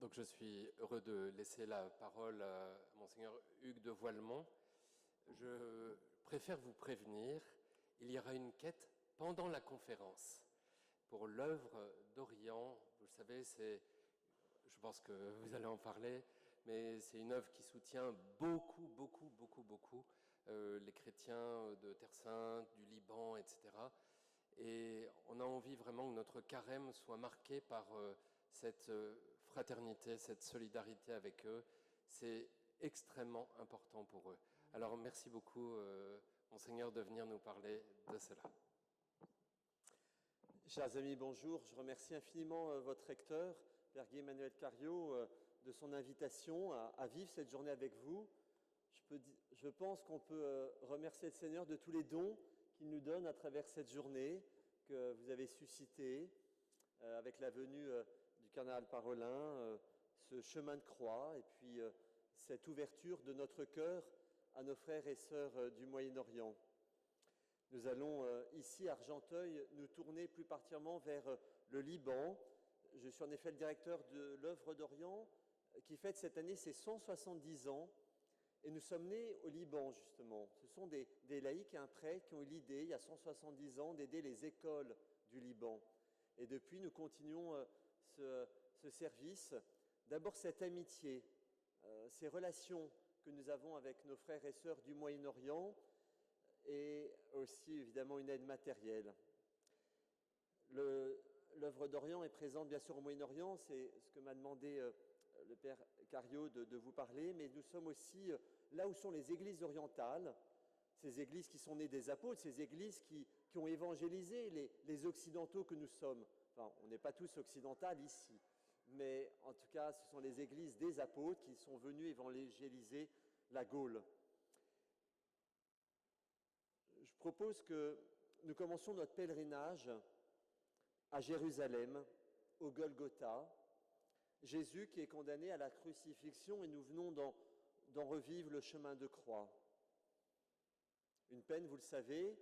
Donc je suis heureux de laisser la parole à Monseigneur Hugues de Voilemont. Je préfère vous prévenir, il y aura une quête pendant la conférence pour l'œuvre d'Orient. Vous le savez, je pense que vous allez en parler, mais c'est une œuvre qui soutient beaucoup les chrétiens de Terre Sainte, du Liban, etc. Et on a envie vraiment que notre carême soit marqué par cette fraternité, cette solidarité avec eux. C'est extrêmement important pour eux. Alors merci beaucoup, Monseigneur, de venir nous parler de cela. Chers amis, bonjour. Je remercie infiniment votre recteur, Père Guy Emmanuel Cariot, de son invitation à vivre cette journée avec vous. Je pense qu'on peut remercier le Seigneur de tous les dons qu'il nous donne à travers cette journée que vous avez suscitée avec la venue du cardinal Parolin, ce chemin de croix et puis cette ouverture de notre cœur à nos frères et sœurs du Moyen-Orient. Nous allons ici à Argenteuil nous tourner plus particulièrement vers le Liban. Je suis en effet le directeur de l'œuvre d'Orient qui fête cette année ses 170 ans. Et nous sommes nés au Liban, justement. Ce sont des laïcs et un prêtre qui ont eu l'idée, il y a 170 ans, d'aider les écoles du Liban. Et depuis, nous continuons ce service. D'abord, cette amitié, ces relations que nous avons avec nos frères et sœurs du Moyen-Orient, et aussi, évidemment, une aide matérielle. L'œuvre d'Orient est présente, bien sûr, au Moyen-Orient. C'est ce que m'a demandé le Père Cariot de vous parler. Mais nous sommes aussi là où sont les églises orientales, ces églises qui sont nées des apôtres, ces églises qui ont évangélisé les occidentaux que nous sommes. Enfin, on n'est pas tous occidentaux ici, mais en tout cas, ce sont les églises des apôtres qui sont venues évangéliser la Gaule. Je propose que nous commencions notre pèlerinage à Jérusalem, au Golgotha, Jésus qui est condamné à la crucifixion et nous venons d'en revivre le chemin de croix. Une peine, vous le savez,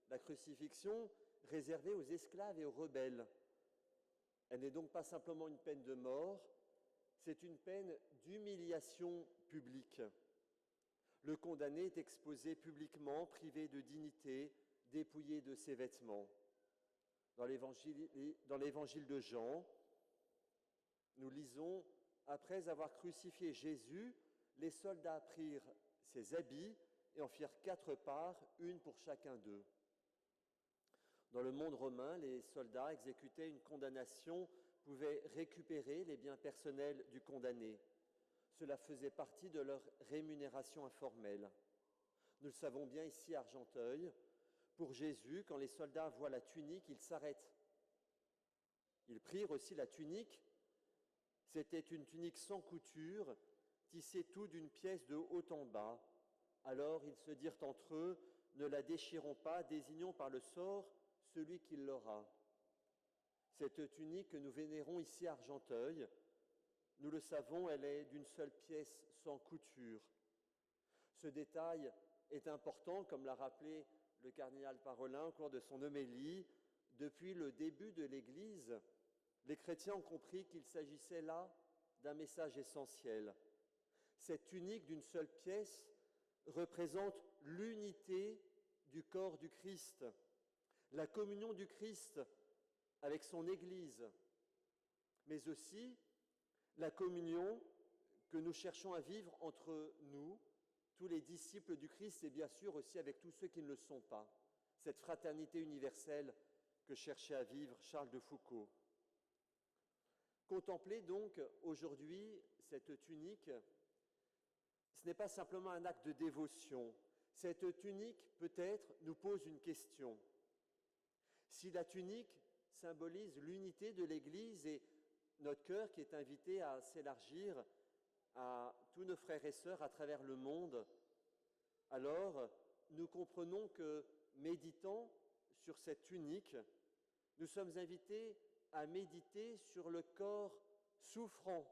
la crucifixion réservée aux esclaves et aux rebelles. Elle n'est donc pas simplement une peine de mort, c'est une peine d'humiliation publique. Le condamné est exposé publiquement, privé de dignité, dépouillé de ses vêtements. Dans l'évangile de Jean, nous lisons « Après avoir crucifié Jésus, les soldats prirent ses habits et en firent 4 parts, une pour chacun d'eux. » Dans le monde romain, les soldats exécutaient une condamnation, pouvaient récupérer les biens personnels du condamné. Cela faisait partie de leur rémunération informelle. Nous le savons bien ici à Argenteuil. Pour Jésus, quand les soldats voient la tunique, ils s'arrêtent. Ils prirent aussi la tunique. C'était une tunique sans couture, tissée tout d'une pièce de haut en bas. Alors ils se dirent entre eux, ne la déchirons pas, désignons par le sort celui qui l'aura. Cette tunique que nous vénérons ici à Argenteuil, nous le savons, elle est d'une seule pièce sans couture. Ce détail est important, comme l'a rappelé le cardinal Parolin au cours de son homélie. Depuis le début de l'Église, les chrétiens ont compris qu'il s'agissait là d'un message essentiel. Cette tunique d'une seule pièce représente l'unité du corps du Christ, la communion du Christ avec son Église, mais aussi la communion que nous cherchons à vivre entre nous, tous les disciples du Christ, et bien sûr aussi avec tous ceux qui ne le sont pas. Cette fraternité universelle que cherchait à vivre Charles de Foucault. Contempler donc aujourd'hui cette tunique, ce n'est pas simplement un acte de dévotion. Cette tunique, peut-être, nous pose une question. Si la tunique symbolise l'unité de l'Église et notre cœur qui est invité à s'élargir à tous nos frères et sœurs à travers le monde, alors nous comprenons que, méditant sur cette tunique, nous sommes invités à méditer sur le corps souffrant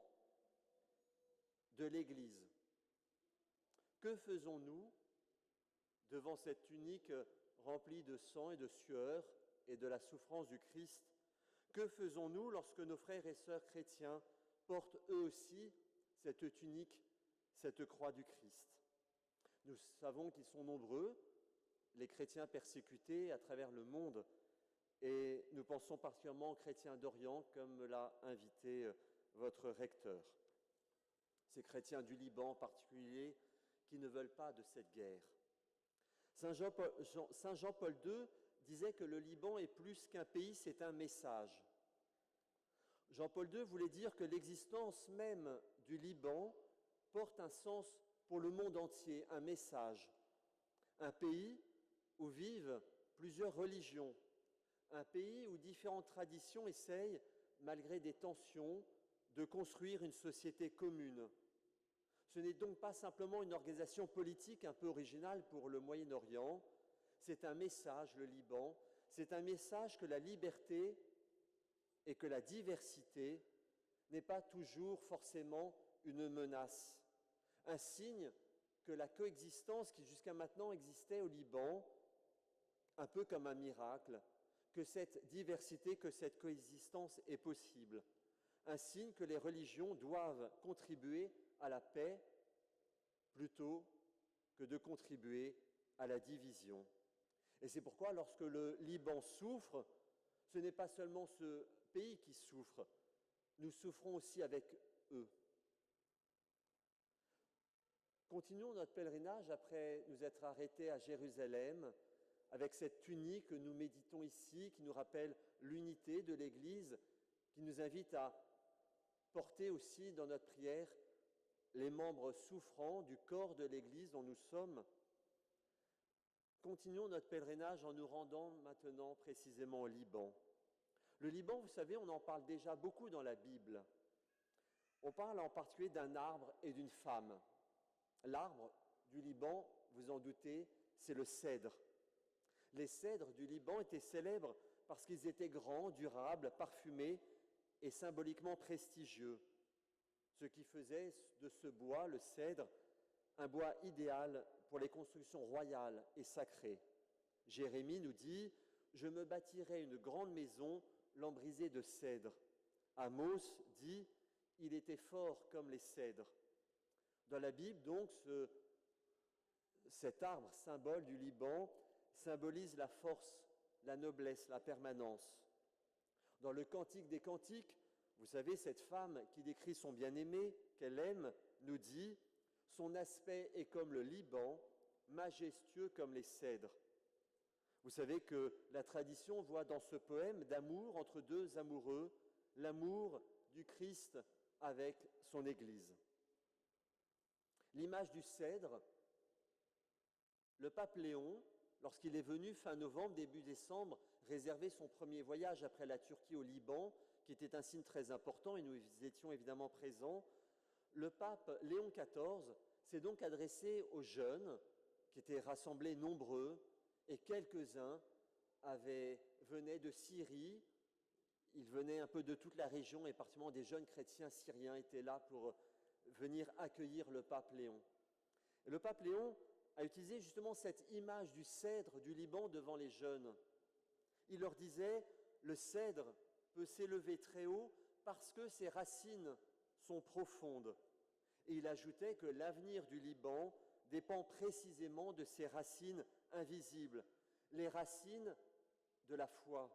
de l'Église. Que faisons-nous devant cette tunique remplie de sang et de sueur et de la souffrance du Christ? Que faisons-nous lorsque nos frères et sœurs chrétiens portent eux aussi cette tunique, cette croix du Christ. Nous savons qu'ils sont nombreux, les chrétiens persécutés à travers le monde, et nous pensons particulièrement aux chrétiens d'Orient, comme me l'a invité votre recteur. Ces chrétiens du Liban en particulier, qui ne veulent pas de cette guerre. Saint Jean-Paul II disait que le Liban est plus qu'un pays, c'est un message. Jean-Paul II voulait dire que l'existence même du Liban porte un sens pour le monde entier, un message. Un pays où vivent plusieurs religions, un pays où différentes traditions essayent, malgré des tensions, de construire une société commune. Ce n'est donc pas simplement une organisation politique un peu originale pour le Moyen-Orient, c'est un message, le Liban, c'est un message que la liberté et que la diversité n'est pas toujours forcément une menace. Un signe que la coexistence qui jusqu'à maintenant existait au Liban, un peu comme un miracle, que cette diversité, que cette coexistence est possible. Un signe que les religions doivent contribuer à la paix plutôt que de contribuer à la division. Et c'est pourquoi lorsque le Liban souffre, ce n'est pas seulement ce pays qui souffre, nous souffrons aussi avec eux. Continuons notre pèlerinage après nous être arrêtés à Jérusalem avec cette tunique que nous méditons ici, qui nous rappelle l'unité de l'Église, qui nous invite à porter aussi dans notre prière les membres souffrants du corps de l'Église dont nous sommes. Continuons notre pèlerinage en nous rendant maintenant précisément au Liban. Le Liban, vous savez, on en parle déjà beaucoup dans la Bible. On parle en particulier d'un arbre et d'une femme. L'arbre du Liban, vous en doutez, c'est le cèdre. Les cèdres du Liban étaient célèbres parce qu'ils étaient grands, durables, parfumés et symboliquement prestigieux. Ce qui faisait de ce bois, le cèdre, un bois idéal pour les constructions royales et sacrées. Jérémie nous dit « Je me bâtirai une grande maison, lambrisée de cèdre ». Amos dit « Il était fort comme les cèdres ». Dans la Bible, donc, cet arbre, symbole du Liban, symbolise la force, la noblesse, la permanence. Dans le Cantique des Cantiques, vous savez, cette femme qui décrit son bien-aimé, qu'elle aime, nous dit « Son aspect est comme le Liban, majestueux comme les cèdres ». Vous savez que la tradition voit dans ce poème d'amour entre deux amoureux, l'amour du Christ avec son Église. L'image du cèdre, le pape Léon, lorsqu'il est venu fin novembre, début décembre, réserver son premier voyage après la Turquie au Liban, qui était un signe très important et nous étions évidemment présents, le pape Léon XIV s'est donc adressé aux jeunes qui étaient rassemblés nombreux et quelques-uns venaient de Syrie, ils venaient un peu de toute la région et particulièrement des jeunes chrétiens syriens étaient là pour venir accueillir le pape Léon. Et le pape Léon a utilisé justement cette image du cèdre du Liban devant les jeunes. Il leur disait, le cèdre peut s'élever très haut parce que ses racines sont profondes. Et il ajoutait que l'avenir du Liban dépend précisément de ses racines invisibles, les racines de la foi,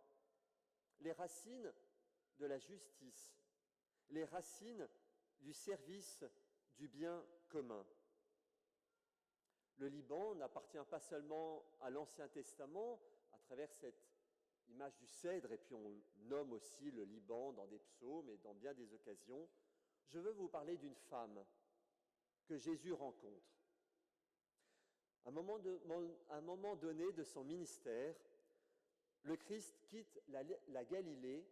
les racines de la justice, les racines du service du bien commun. Le Liban n'appartient pas seulement à l'Ancien Testament, à travers cette image du cèdre, et puis on nomme aussi le Liban dans des psaumes et dans bien des occasions. Je veux vous parler d'une femme que Jésus rencontre. À un moment donné de son ministère, le Christ quitte la Galilée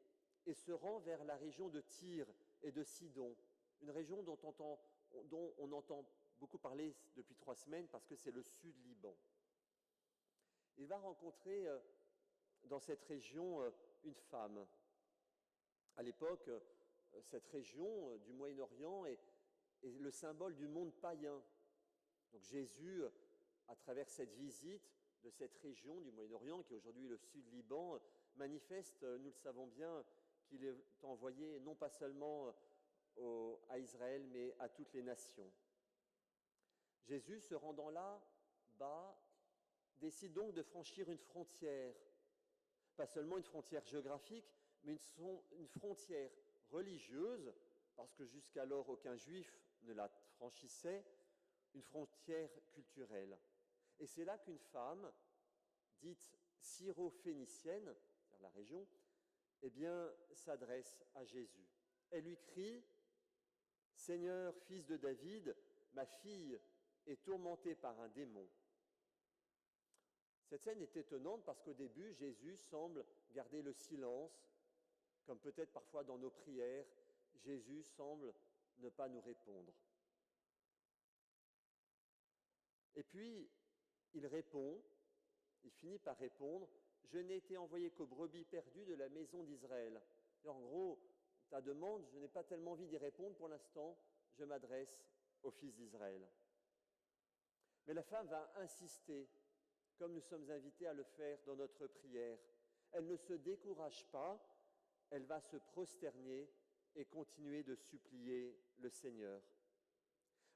et se rend vers la région de Tyr et de Sidon, une région dont on entend beaucoup parler depuis 3 semaines parce que c'est le sud Liban. Il va rencontrer dans cette région une femme. À l'époque, cette région du Moyen-Orient est le symbole du monde païen. Donc Jésus, à travers cette visite de cette région du Moyen-Orient, qui est aujourd'hui le sud Liban, manifeste, nous le savons bien, qu'il est envoyé non pas seulement à Israël, mais à toutes les nations. Jésus, se rendant là, bas, décide donc de franchir une frontière, pas seulement une frontière géographique, mais une frontière religieuse, parce que jusqu'alors aucun juif ne la franchissait, une frontière culturelle. Et c'est là qu'une femme, dite syro-phénicienne, la région, eh bien, s'adresse à Jésus. Elle lui crie « Seigneur, fils de David, ma fille est tourmentée par un démon. » Cette scène est étonnante parce qu'au début, Jésus semble garder le silence, comme peut-être parfois dans nos prières, Jésus semble ne pas nous répondre. Et puis, il répond, il finit par répondre, « Je n'ai été envoyé qu'aux brebis perdues de la maison d'Israël. » En gros, ta demande, je n'ai pas tellement envie d'y répondre pour l'instant, je m'adresse aux fils d'Israël. Mais la femme va insister, comme nous sommes invités à le faire dans notre prière. Elle ne se décourage pas, elle va se prosterner et continuer de supplier le Seigneur.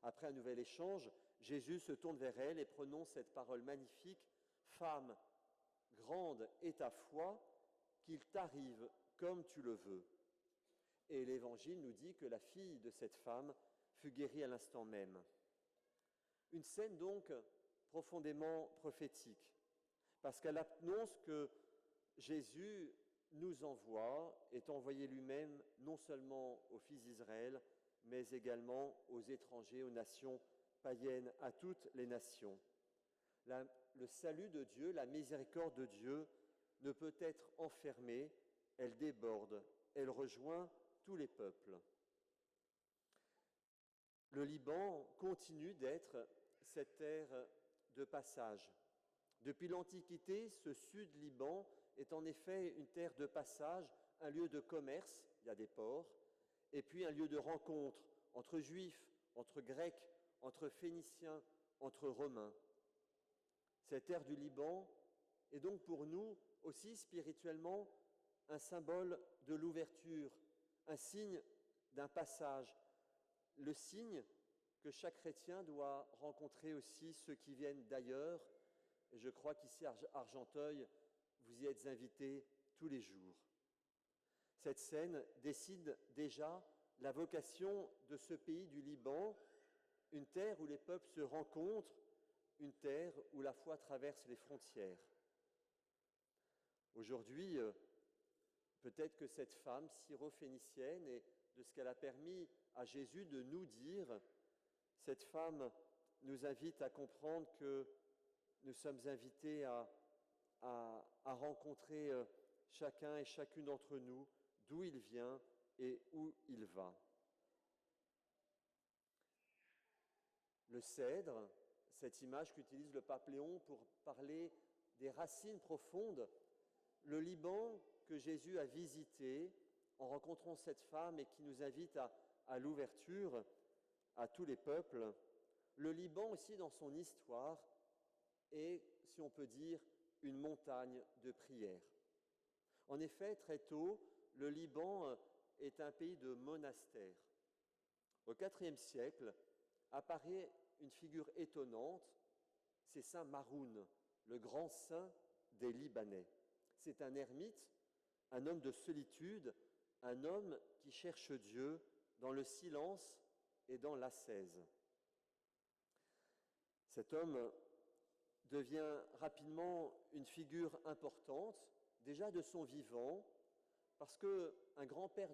Après un nouvel échange, Jésus se tourne vers elle et prononce cette parole magnifique, « Femme, grande est ta foi, qu'il t'arrive comme tu le veux. » Et l'Évangile nous dit que la fille de cette femme fut guérie à l'instant même. Une scène donc profondément prophétique, parce qu'elle annonce que Jésus nous envoie, est envoyé lui-même non seulement aux fils d'Israël, mais également aux étrangers, aux nations païennes, à toutes les nations. Le salut de Dieu, la miséricorde de Dieu ne peut être enfermée, elle déborde, elle rejoint tous les peuples. Le Liban continue d'être cette terre de passage. Depuis l'Antiquité, ce sud-Liban est en effet une terre de passage, un lieu de commerce, il y a des ports, et puis un lieu de rencontre entre Juifs, entre Grecs, entre Phéniciens, entre Romains. Cette terre du Liban est donc pour nous aussi spirituellement un symbole de l'ouverture, un signe d'un passage, le signe que chaque chrétien doit rencontrer aussi ceux qui viennent d'ailleurs. Et je crois qu'ici à Argenteuil, vous y êtes invités tous les jours. Cette scène décide déjà la vocation de ce pays du Liban, une terre où les peuples se rencontrent, une terre où la foi traverse les frontières. Aujourd'hui, peut-être que cette femme syro-phénicienne et de ce qu'elle a permis à Jésus de nous dire, cette femme nous invite à comprendre que nous sommes invités à rencontrer chacun et chacune d'entre nous, d'où il vient et où il va. Le cèdre, cette image qu'utilise le pape Léon pour parler des racines profondes, le Liban que Jésus a visité en rencontrant cette femme et qui nous invite à l'ouverture à tous les peuples, le Liban aussi dans son histoire est, si on peut dire, une montagne de prière. En effet, très tôt, le Liban est un pays de monastères. Au IVe siècle, apparaît une figure étonnante, c'est Saint Maroun, le grand saint des Libanais. C'est un ermite, un homme de solitude, un homme qui cherche Dieu dans le silence et dans l'ascèse. Cet homme devient rapidement une figure importante, déjà de son vivant, parce qu'un grand-père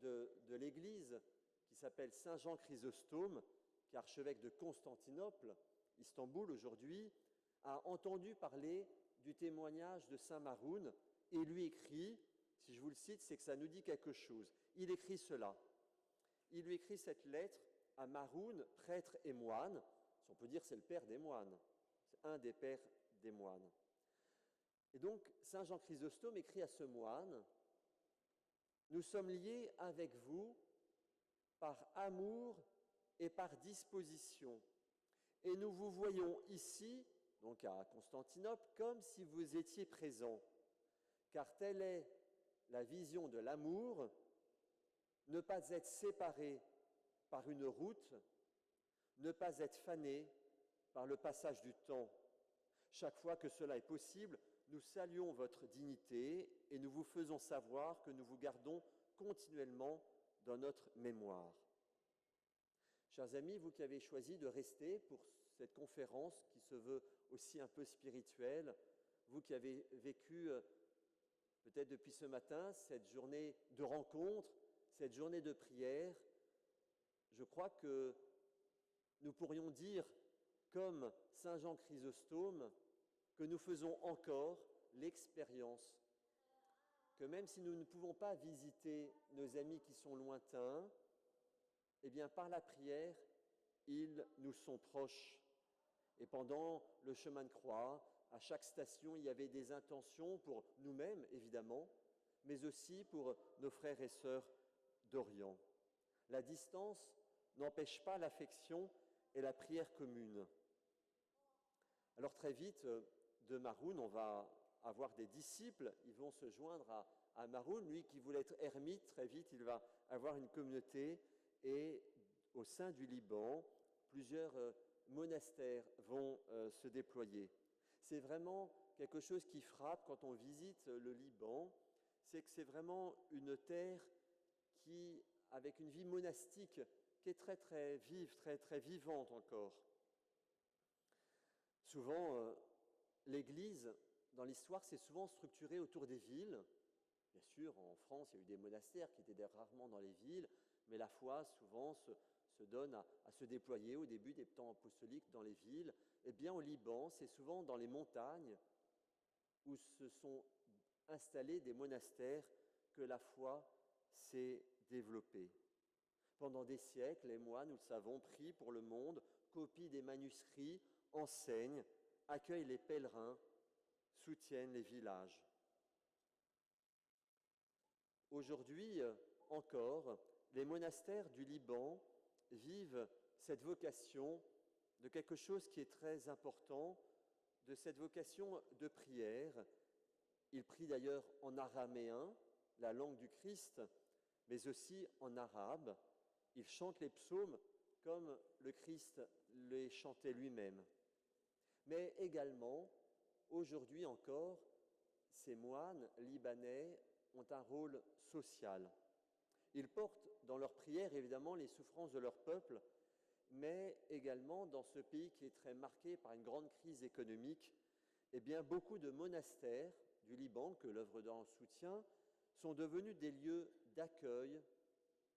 de l'Église, qui s'appelle Saint Jean Chrysostome, qui est archevêque de Constantinople, Istanbul aujourd'hui, a entendu parler du témoignage de Saint Maroun et lui écrit, si je vous le cite, c'est que ça nous dit quelque chose. Il écrit cela. Il lui écrit cette lettre à Maroun, prêtre et moine. Si on peut dire, c'est le père des moines. C'est un des pères des moines. Et donc, Saint Jean Chrysostome écrit à ce moine, « Nous sommes liés avec vous par amour et par disposition. Et nous vous voyons ici, donc à Constantinople, comme si vous étiez présents. Car telle est la vision de l'amour ne pas être séparés par une route, ne pas être fanés par le passage du temps. Chaque fois que cela est possible, nous saluons votre dignité et nous vous faisons savoir que nous vous gardons continuellement dans notre mémoire. Chers amis, vous qui avez choisi de rester pour cette conférence qui se veut aussi un peu spirituelle, vous qui avez vécu peut-être depuis ce matin cette journée de rencontre, cette journée de prière, je crois que nous pourrions dire, comme Saint Jean Chrysostome, que nous faisons encore l'expérience que même si nous ne pouvons pas visiter nos amis qui sont lointains, eh bien par la prière, ils nous sont proches. Et pendant le chemin de croix, à chaque station, il y avait des intentions pour nous-mêmes, évidemment, mais aussi pour nos frères et sœurs d'Orient. La distance n'empêche pas l'affection et la prière commune. Alors très vite, de Maroun, on va avoir des disciples, ils vont se joindre à Maroun. Lui qui voulait être ermite, très vite, il va avoir une communauté. Et au sein du Liban, plusieurs monastères vont se déployer. C'est vraiment quelque chose qui frappe quand on visite le Liban, c'est que c'est vraiment une terre qui, avec une vie monastique qui est très très vive, très très vivante encore. Souvent, l'Église, dans l'histoire, s'est souvent structurée autour des villes. Bien sûr, en France, il y a eu des monastères qui étaient rarement dans les villes, mais la foi, souvent, se donne à se déployer au début des temps apostoliques dans les villes. Eh bien, au Liban, c'est souvent dans les montagnes où se sont installés des monastères que la foi s'est développée. Pendant des siècles, les moines, nous le savons, prient pour le monde, copient des manuscrits, enseignent, accueillent les pèlerins, soutiennent les villages. Aujourd'hui encore, les monastères du Liban vivent cette vocation de quelque chose qui est très important, de cette vocation de prière. Ils prient d'ailleurs en araméen, la langue du Christ, mais aussi en arabe. Ils chantent les psaumes comme le Christ les chantait lui-même. Mais également, aujourd'hui encore, ces moines libanais ont un rôle social. Ils portent dans leurs prières évidemment les souffrances de leur peuple, mais également dans ce pays qui est très marqué par une grande crise économique, eh bien beaucoup de monastères du Liban que l'œuvre d'art soutient sont devenus des lieux d'accueil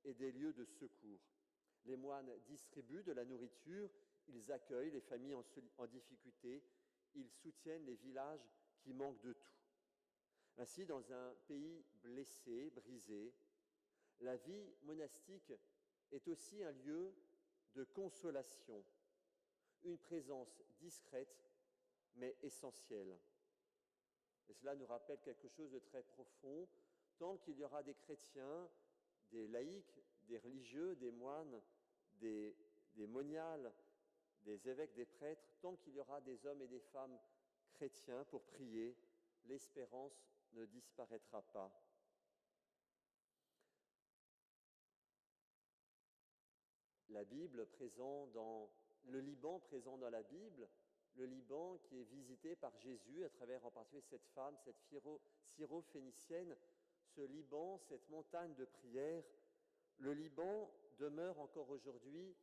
et des lieux de secours. Les moines distribuent de la nourriture, ils accueillent les familles en difficulté, ils soutiennent les villages qui manquent de tout. Ainsi, dans un pays blessé, brisé, la vie monastique est aussi un lieu de consolation, une présence discrète mais essentielle. Et cela nous rappelle quelque chose de très profond, tant qu'il y aura des chrétiens, des laïcs, des religieux, des moines, des moniales, des évêques, des prêtres, tant qu'il y aura des hommes et des femmes chrétiens pour prier, l'espérance ne disparaîtra pas. La Bible présente dans le Liban, présent dans la Bible, le Liban qui est visité par Jésus à travers en particulier cette femme, cette syro-phénicienne, ce Liban, cette montagne de prière. Le Liban demeure encore aujourd'hui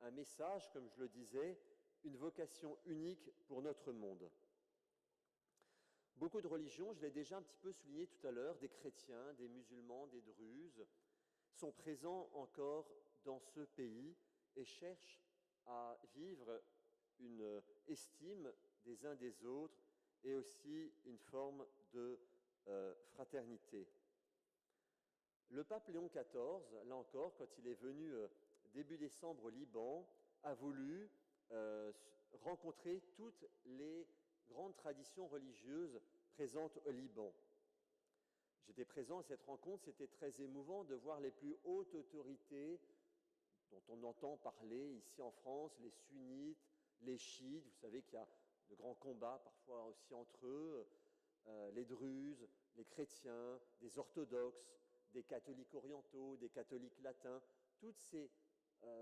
un message, comme je le disais, une vocation unique pour notre monde. Beaucoup de religions, je l'ai déjà un petit peu souligné tout à l'heure, des chrétiens, des musulmans, des druzes, sont présents encore dans ce pays et cherchent à vivre une estime des uns des autres et aussi une forme de fraternité. Le pape Léon XIV, là encore, quand il est venu début décembre au Liban, a voulu rencontrer toutes les grandes traditions religieuses présentes au Liban. J'étais présent à cette rencontre, c'était très émouvant de voir les plus hautes autorités dont on entend parler ici en France, les sunnites, les chiites, vous savez qu'il y a de grands combats parfois aussi entre eux, les druzes, les chrétiens, des orthodoxes, des catholiques orientaux, des catholiques latins, toutes ces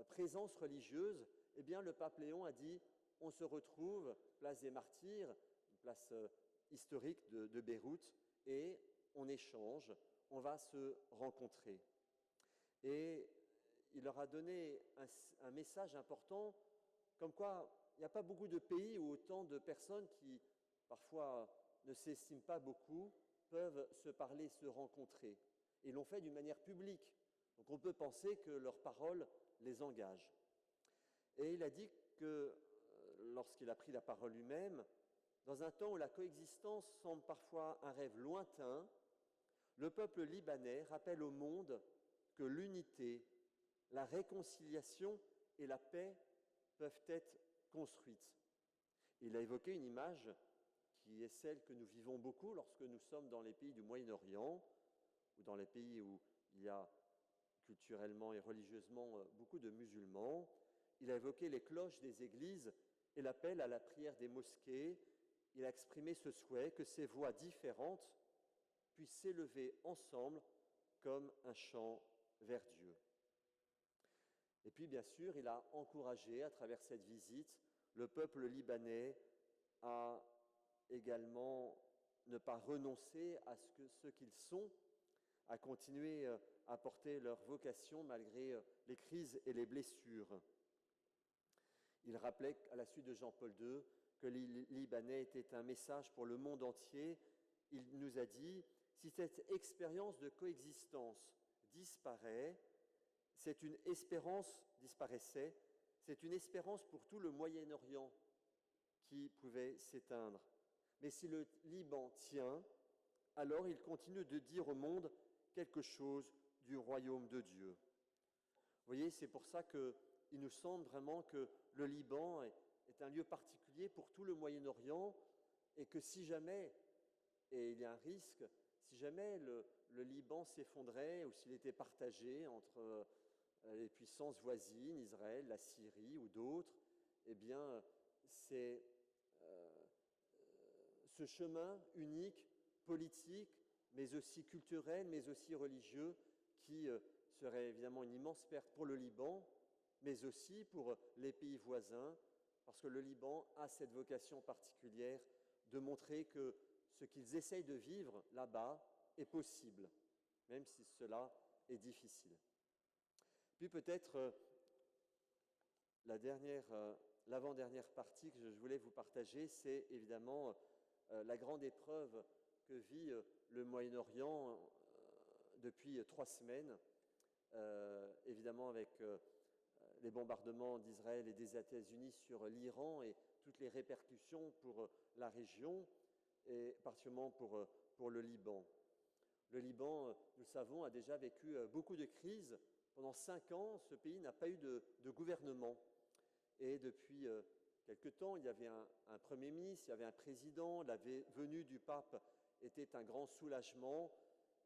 présences religieuses, eh bien, le pape Léon a dit on se retrouve place des Martyrs, une place historique de Beyrouth, et on échange, on va se rencontrer. Et il leur a donné un message important, comme quoi il n'y a pas beaucoup de pays où autant de personnes qui, parfois, ne s'estiment pas beaucoup, peuvent se parler, se rencontrer. Et l'ont fait d'une manière publique. Donc on peut penser que leurs paroles les engagent. Et il a dit que, lorsqu'il a pris la parole lui-même, dans un temps où la coexistence semble parfois un rêve lointain, le peuple libanais rappelle au monde que l'unité, la réconciliation et la paix peuvent être construites. Il a évoqué une image qui est celle que nous vivons beaucoup lorsque nous sommes dans les pays du Moyen-Orient ou dans les pays où il y a culturellement et religieusement beaucoup de musulmans. Il a évoqué les cloches des églises et l'appel à la prière des mosquées. Il a exprimé ce souhait que ces voix différentes puissent s'élever ensemble comme un chant vers Dieu. Et puis, bien sûr, il a encouragé, à travers cette visite, le peuple libanais à également ne pas renoncer à ce qu'ils sont, à continuer à porter leur vocation malgré les crises et les blessures. Il rappelait à la suite de Jean-Paul II que les Libanais étaient un message pour le monde entier. Il nous a dit, si cette expérience de coexistence disparaissait, c'est une espérance pour tout le Moyen-Orient qui pouvait s'éteindre. Mais si le Liban tient, alors il continue de dire au monde quelque chose du royaume de Dieu. Vous voyez, c'est pour ça qu'il nous semble vraiment que le Liban est un lieu particulier pour tout le Moyen-Orient et que si jamais, et il y a un risque, si jamais le Liban s'effondrait ou s'il était partagé entre les puissances voisines, Israël, la Syrie ou d'autres, eh bien, c'est ce chemin unique, politique, mais aussi culturel, mais aussi religieux, qui serait évidemment une immense perte pour le Liban, mais aussi pour les pays voisins, parce que le Liban a cette vocation particulière de montrer que ce qu'ils essayent de vivre là-bas est possible, même si cela est difficile. Puis peut-être l'avant-dernière partie que je voulais vous partager, c'est évidemment la grande épreuve que vit le Moyen-Orient depuis 3 semaines, évidemment avec les bombardements d'Israël et des États-Unis sur l'Iran et toutes les répercussions pour la région et particulièrement pour le Liban. Le Liban, nous le savons, a déjà vécu beaucoup de crises. Pendant 5 ans, ce pays n'a pas eu de gouvernement. Et depuis quelque temps, il y avait un Premier ministre, il y avait un président, la venue du pape était un grand soulagement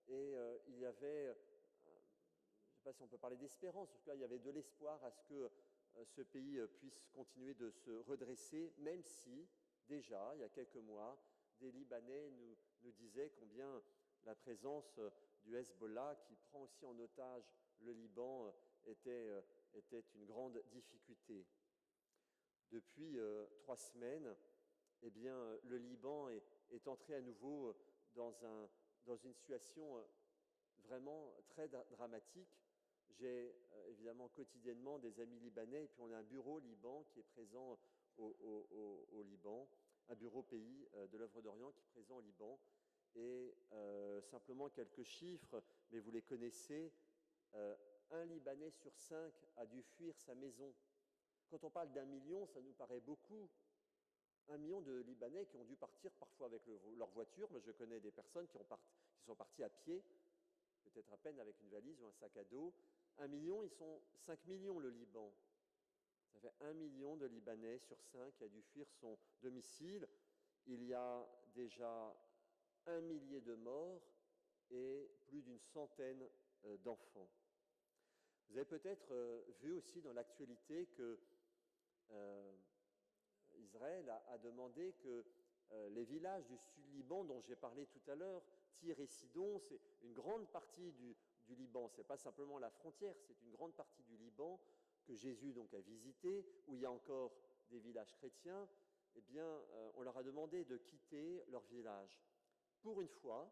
et il y avait, je ne sais pas si on peut parler d'espérance, en tout cas il y avait de l'espoir à ce que ce pays puisse continuer de se redresser, même si déjà, il y a quelques mois, des Libanais nous disaient combien la présence du Hezbollah, qui prend aussi en otage le Liban, était une grande difficulté. Depuis 3 semaines, eh bien, le Liban est entré à nouveau dans une situation vraiment très dramatique. J'ai évidemment quotidiennement des amis libanais et puis on a un bureau Liban qui est présent au Liban, un bureau pays de l'œuvre d'Orient qui est présent au Liban. Et simplement quelques chiffres, mais vous les connaissez, un Libanais sur 5 a dû fuir sa maison. Quand on parle d'1 million, ça nous paraît beaucoup. 1 million de Libanais qui ont dû partir parfois avec leur voiture. Moi, je connais des personnes qui sont parties à pied, peut-être à peine avec une valise ou un sac à dos. 1 million, ils sont 5 millions le Liban. Ça fait 1 million de Libanais sur 5 qui a dû fuir son domicile. Il y a déjà 1 millier de morts et plus d'une centaine d'enfants. Vous avez peut-être vu aussi dans l'actualité que Israël a demandé que les villages du sud Liban dont j'ai parlé tout à l'heure, Tyr et Sidon, c'est une grande partie du Liban. Ce n'est pas simplement la frontière, c'est une grande partie du Liban que Jésus donc a visité, où il y a encore des villages chrétiens. Eh bien, on leur a demandé de quitter leur village. Pour une fois,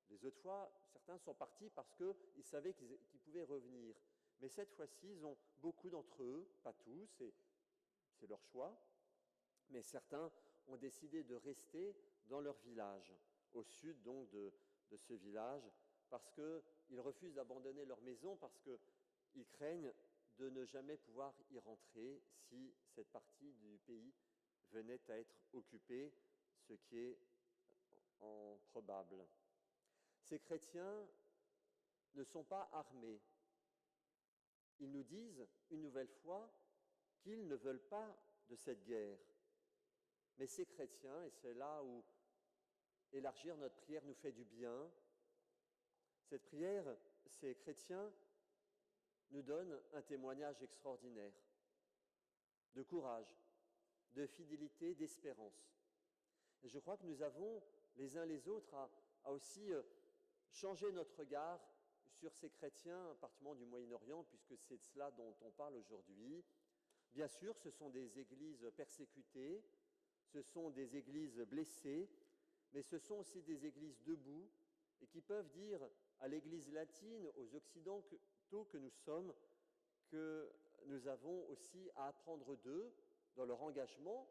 les autres fois, certains sont partis parce qu'ils savaient qu'ils pouvaient revenir. Mais cette fois-ci, beaucoup d'entre eux, pas tous, c'est leur choix, mais certains ont décidé de rester dans leur village, au sud donc de ce village, parce qu'ils refusent d'abandonner leur maison, parce qu'ils craignent de ne jamais pouvoir y rentrer si cette partie du pays venait à être occupée, ce qui est probable. Ces chrétiens ne sont pas armés. Ils nous disent une nouvelle fois qu'ils ne veulent pas de cette guerre. Mais ces chrétiens, et c'est là où élargir notre prière nous fait du bien, cette prière, ces chrétiens nous donnent un témoignage extraordinaire de courage, de fidélité, d'espérance. Et je crois que nous avons, les uns les autres, à aussi changer notre regard sur ces chrétiens, particulièrement du Moyen-Orient, puisque c'est de cela dont on parle aujourd'hui. Bien sûr, ce sont des églises persécutées, ce sont des églises blessées, mais ce sont aussi des églises debout et qui peuvent dire à l'église latine, aux occidentaux que nous sommes, que nous avons aussi à apprendre d'eux dans leur engagement,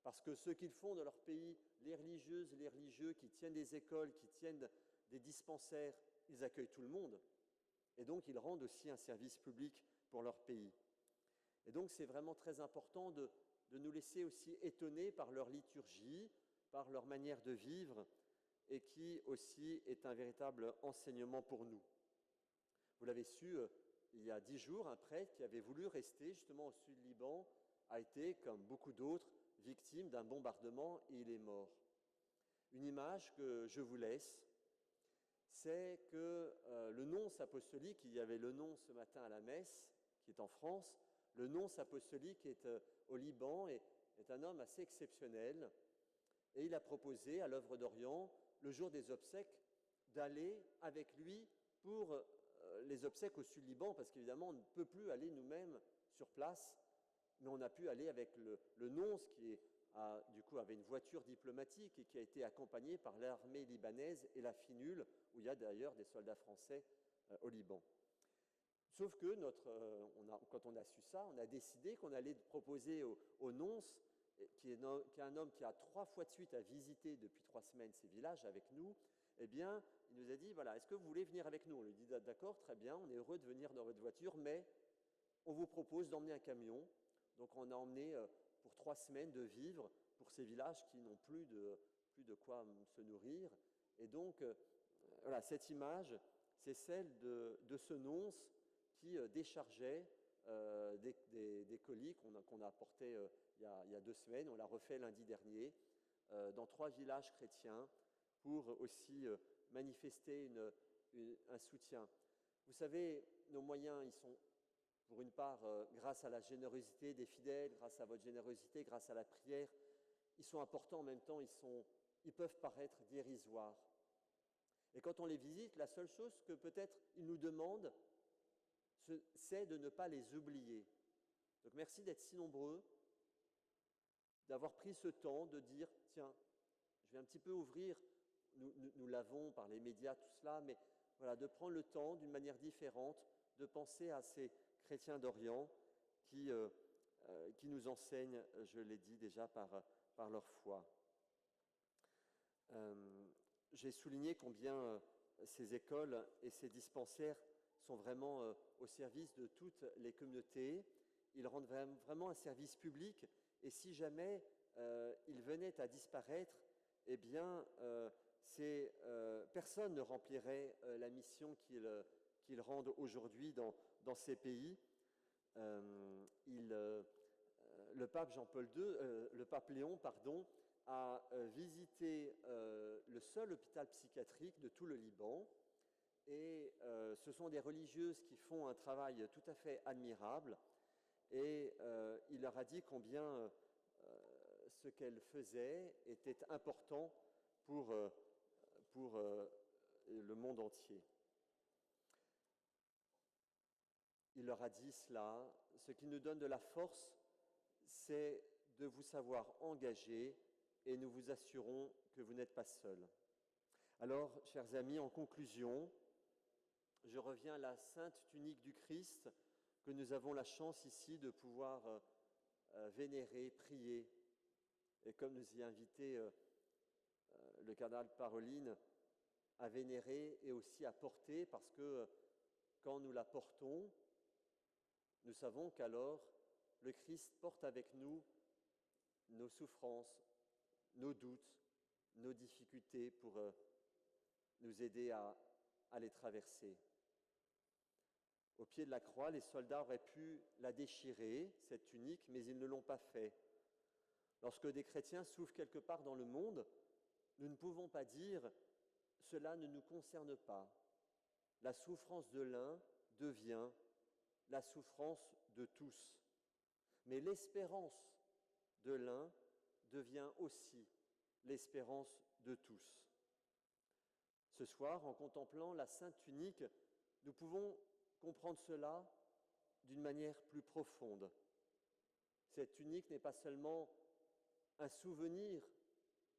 parce que ce qu'ils font dans leur pays, les religieuses, les religieux qui tiennent des écoles, qui tiennent des dispensaires, ils accueillent tout le monde. Et donc, ils rendent aussi un service public pour leur pays. Et donc, c'est vraiment très important de nous laisser aussi étonner par leur liturgie, par leur manière de vivre, et qui aussi est un véritable enseignement pour nous. Vous l'avez su, il y a 10 jours, un prêtre qui avait voulu rester justement au sud du Liban a été, comme beaucoup d'autres, victime d'un bombardement et il est mort. Une image que je vous laisse, c'est que le nonce apostolique, il y avait le nonce ce matin à la messe, qui est en France, le nonce apostolique est au Liban et est un homme assez exceptionnel. Et il a proposé à l'œuvre d'Orient, le jour des obsèques, d'aller avec lui pour les obsèques au sud du Liban, parce qu'évidemment, on ne peut plus aller nous-mêmes sur place, mais on a pu aller avec le nonce qui du coup avait une voiture diplomatique et qui a été accompagné par l'armée libanaise et la FINUL, où il y a d'ailleurs des soldats français au Liban. Sauf que quand on a su ça, on a décidé qu'on allait proposer au nonce, qui est un homme qui a 3 fois de suite à visiter depuis 3 semaines ces villages avec nous, eh bien, il nous a dit, voilà, est-ce que vous voulez venir avec nous? On lui dit, d'accord, très bien, on est heureux de venir dans votre voiture, mais on vous propose d'emmener un camion. Donc on a emmené pour 3 semaines de vivres pour ces villages qui n'ont plus de quoi se nourrir. Et donc, voilà, cette image, c'est celle de ce nonce qui déchargeait des colis qu'on a apportés il y a 2 semaines. On l'a refait lundi dernier dans 3 villages chrétiens pour aussi manifester un soutien. Vous savez, nos moyens, ils sont pour une part grâce à la générosité des fidèles, grâce à votre générosité, grâce à la prière. Ils sont importants en même temps, ils peuvent paraître dérisoires. Et quand on les visite, la seule chose que peut-être ils nous demandent, c'est de ne pas les oublier. Donc merci d'être si nombreux, d'avoir pris ce temps de dire, tiens, je vais un petit peu ouvrir, nous l'avons par les médias, tout cela, mais voilà, de prendre le temps d'une manière différente, de penser à ces chrétiens d'Orient qui nous enseignent, je l'ai dit déjà, par leur foi. J'ai souligné combien ces écoles et ces dispensaires sont vraiment au service de toutes les communautés. Ils rendent vraiment un service public et si jamais ils venaient à disparaître, eh bien, personne ne remplirait la mission qu'ils rendent aujourd'hui dans ces pays. Le pape le pape Léon, a visité le seul hôpital psychiatrique de tout le Liban. Et ce sont des religieuses qui font un travail tout à fait admirable. Et il leur a dit combien ce qu'elles faisaient était important pour le monde entier. il leur a dit cela, ce qui nous donne de la force, c'est de vous savoir engagés et nous vous assurons que vous n'êtes pas seuls. Alors, chers amis, en conclusion, je reviens à la sainte tunique du Christ que nous avons la chance ici de pouvoir vénérer, prier. Et comme nous y a invité le cardinal Parolin à vénérer et aussi à porter, parce que quand nous la portons, nous savons qu'alors le Christ porte avec nous nos souffrances, nos doutes, nos difficultés pour nous aider à les traverser. Au pied de la croix, les soldats auraient pu la déchirer, cette tunique, mais ils ne l'ont pas fait. Lorsque des chrétiens souffrent quelque part dans le monde, nous ne pouvons pas dire « cela ne nous concerne pas ». La souffrance de l'un devient la souffrance de tous. Mais l'espérance de l'un devient aussi l'espérance de tous. Ce soir, en contemplant la Sainte Tunique, nous pouvons comprendre cela d'une manière plus profonde. Cette tunique n'est pas seulement un souvenir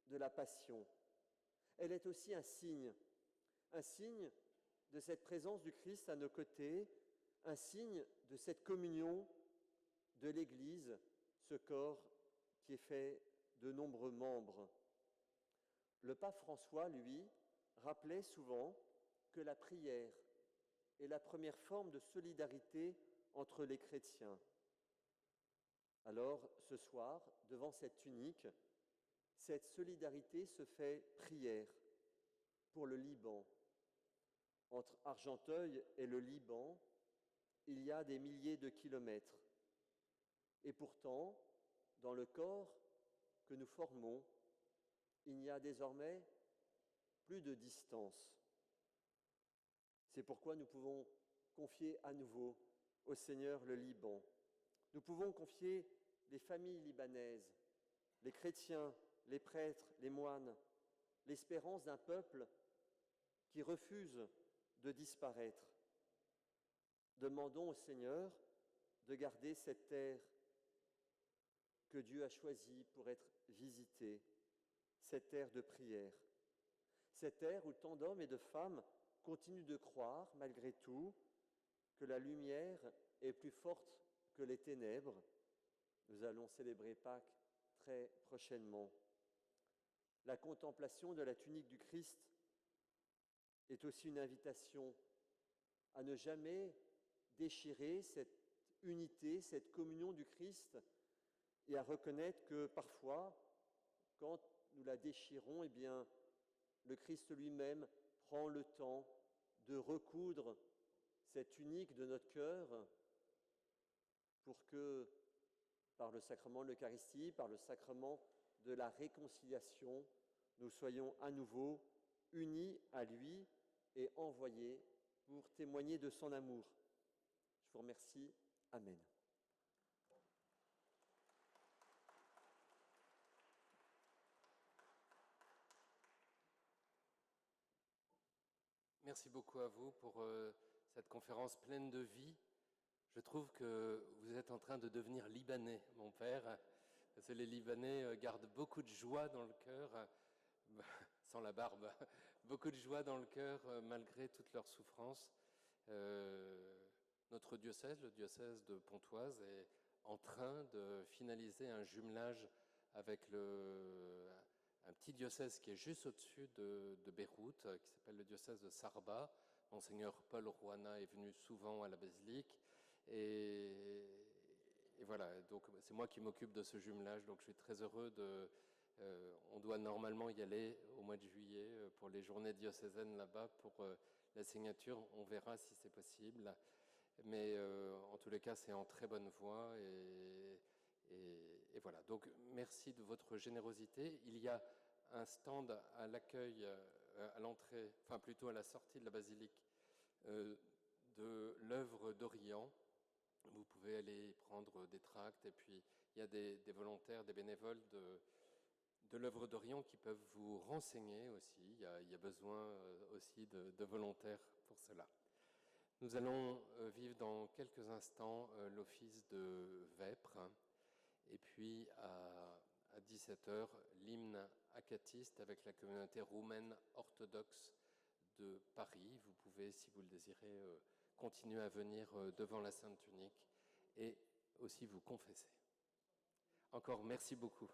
de la Passion, elle est aussi un signe de cette présence du Christ à nos côtés, un signe de cette communion de l'Église, ce corps qui est fait de nombreux membres. Le pape François, lui, rappelait souvent que la prière est la première forme de solidarité entre les chrétiens. Alors, ce soir, devant cette tunique, cette solidarité se fait prière pour le Liban. Entre Argenteuil et le Liban, il y a des milliers de kilomètres. Et pourtant, dans le corps que nous formons, il n'y a désormais plus de distance. C'est pourquoi nous pouvons confier à nouveau au Seigneur le Liban. Nous pouvons confier les familles libanaises, les chrétiens, les prêtres, les moines, l'espérance d'un peuple qui refuse de disparaître. Demandons au Seigneur de garder cette terre que Dieu a choisie pour être visitée, cette terre de prière, cette terre où tant d'hommes et de femmes continuent de croire, malgré tout, que la lumière est plus forte que les ténèbres. Nous allons célébrer Pâques très prochainement. La contemplation de la tunique du Christ est aussi une invitation à ne jamais déchirer cette unité, cette communion du Christ et à reconnaître que parfois, quand nous la déchirons, eh bien, le Christ lui-même prend le temps de recoudre cette tunique de notre cœur pour que, par le sacrement de l'Eucharistie, par le sacrement de la réconciliation, nous soyons à nouveau unis à lui et envoyés pour témoigner de son amour. Je vous remercie. Amen. Merci beaucoup à vous pour cette conférence pleine de vie. Je trouve que vous êtes en train de devenir libanais, mon père, parce que les Libanais gardent beaucoup de joie dans le cœur, sans la barbe, beaucoup de joie dans le cœur malgré toutes leurs souffrances. Notre diocèse, le diocèse de Pontoise, est en train de finaliser un jumelage avec un petit diocèse qui est juste au-dessus de Beyrouth, qui s'appelle le diocèse de Sarba. Monseigneur Paul Rouana est venu souvent à la basilique. Et voilà, donc c'est moi qui m'occupe de ce jumelage, donc je suis très heureux on doit normalement y aller au mois de juillet pour les journées diocésaines là-bas, pour la signature. On verra si c'est possible. Mais en tous les cas, c'est en très bonne voie. Et voilà, donc merci de votre générosité. Il y a un stand à l'accueil, à l'entrée, enfin plutôt à la sortie de la basilique, de l'œuvre d'Orient. Vous pouvez aller prendre des tracts, et puis il y a des volontaires, des bénévoles de l'œuvre d'Orient qui peuvent vous renseigner aussi. Il y a besoin aussi de volontaires pour cela. Nous allons vivre dans quelques instants l'office de vêpres et puis à 17h, l'hymne acatiste avec la communauté roumaine orthodoxe de Paris. Vous pouvez, si vous le désirez, continuer à venir devant la Sainte Tunique et aussi vous confesser. Encore merci beaucoup.